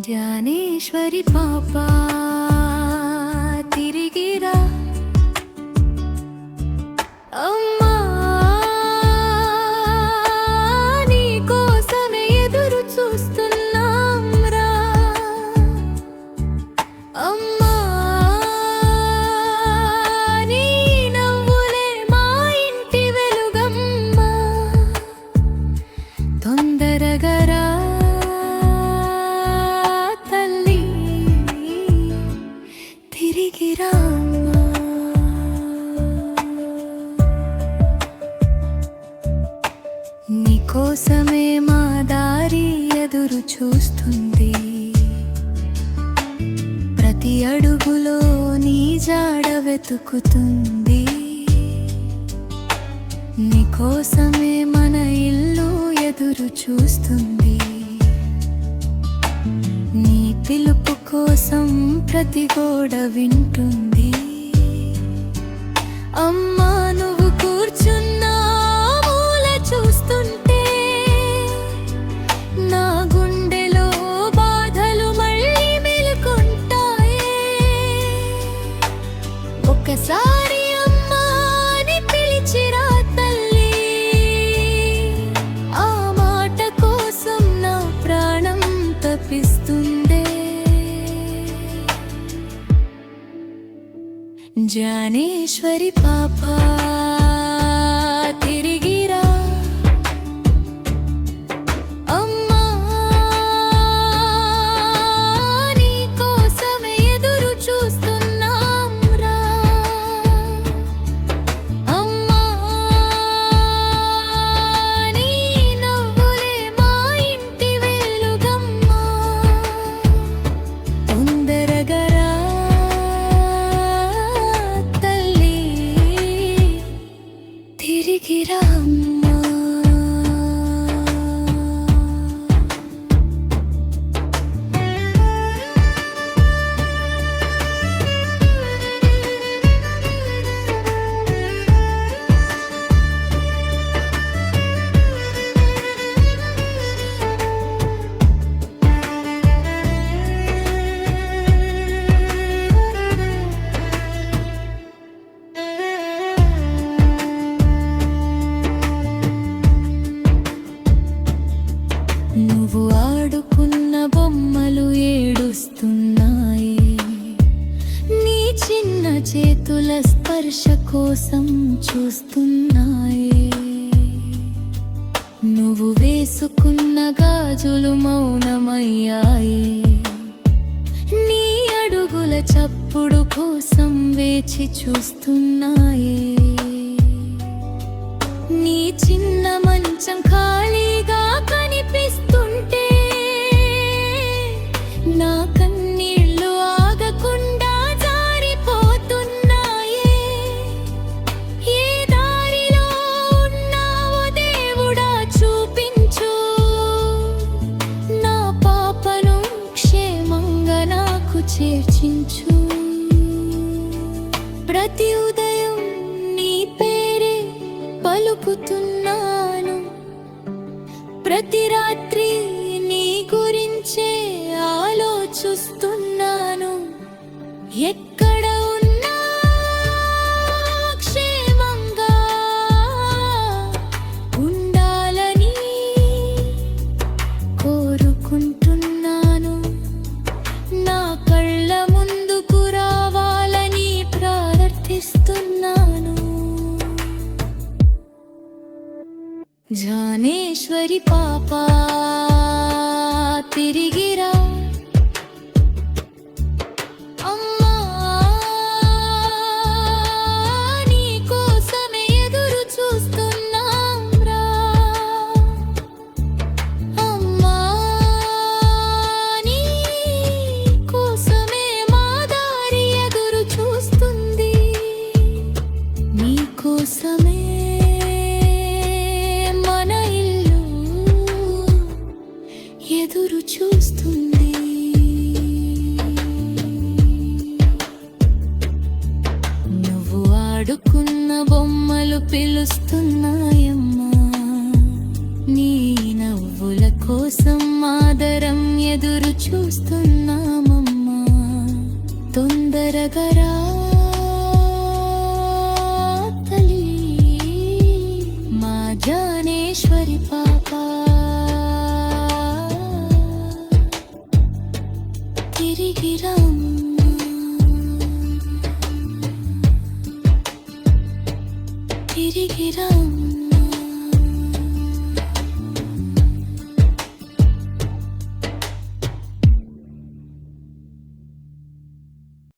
జ్ఞానేశ్వరి పాపా తిరిగిరా అమ్మా నీ కోసమే ఎదురు చూస్తున్నాంరా అమ్మా నీ నవ్వులే మా ఇంటి వెలుగమ్మా తొందరగా రా నీకోసమే మా దారి ఎదురు చూస్తుంది ప్రతి అడుగులో నీ జాడ వెతుకుతుంది నీకోసమే మన ఇల్లు ఎదురు చూస్తుంది నీ పిలుపు కోసం ప్రతి గోడ వింటుంది అమ్మా నువ్వు కూర్చున్నా మూల చూస్తుంటే నా గుండెలో బాధలు మళ్ళీ మెలుకుంటాయే ఒక్కసారి అమ్మా అని పిలిచిరా తల్లి ఆ మాట కోసం నా ప్రాణం తపిస్తుందే జ్ఞానేశ్వరి పాపా తిరిగిరా అమ్మా నీ కోసమే ఎదురు చూస్తున్నాంరా అమ్మా నీ నవ్వులే మా ఇంటి వెలుగమ్మా తొందరగా తిరిగిరా అమ్మా నువ్వు ఆడుకున్న బొమ్మలు ఏడుస్తున్నాయి నీ చిన్న చేతుల స్పర్శ కోసం చూస్తున్నాయి నువ్వు వేసుకున్న గాజులు మౌనమయ్యాయి నీ అడుగుల చప్పుడు కోసం వేచి చూస్తున్నాయి నీ చిన్న మంచం ఖాళీగా కనిపిస్తుంటే నా కన్నీళ్ళు ఆగకుండా జారిపోతున్నాయే ఏ దారిలో ఉన్నావో దేవుడా చూపించు నా పాపను క్షేమంగా నాకు చేర్చించు ప్రతి ఉదయం నీ పేరే పలుకుతున్నాను ప్రతి రాత్రి నీ గురించే ఆలోచిస్తున్నాను ఎక్కడ ఉన్నా క్షేమంగా ఉండాలని కోరుకుంటున్నాను నా కళ్ళ ముందుకు రావాలని ప్రార్థిస్తున్నాను జ్ఞానేశ్వరి పాపా తిరిగిరా అమ్మా నీ కోసమే ఎదురు చూస్తున్నాంరా అమ్మా నీ కోసమే మా దారి ఎదురు చూస్తుంది నీ కోసమే ఎదురు చూస్తూ చూస్తున్నామమ్మా తొందరగా రా తల్లి మా జానేశ్వరి పాప తిరిగి రామ్మా తిరిగి రామ్మా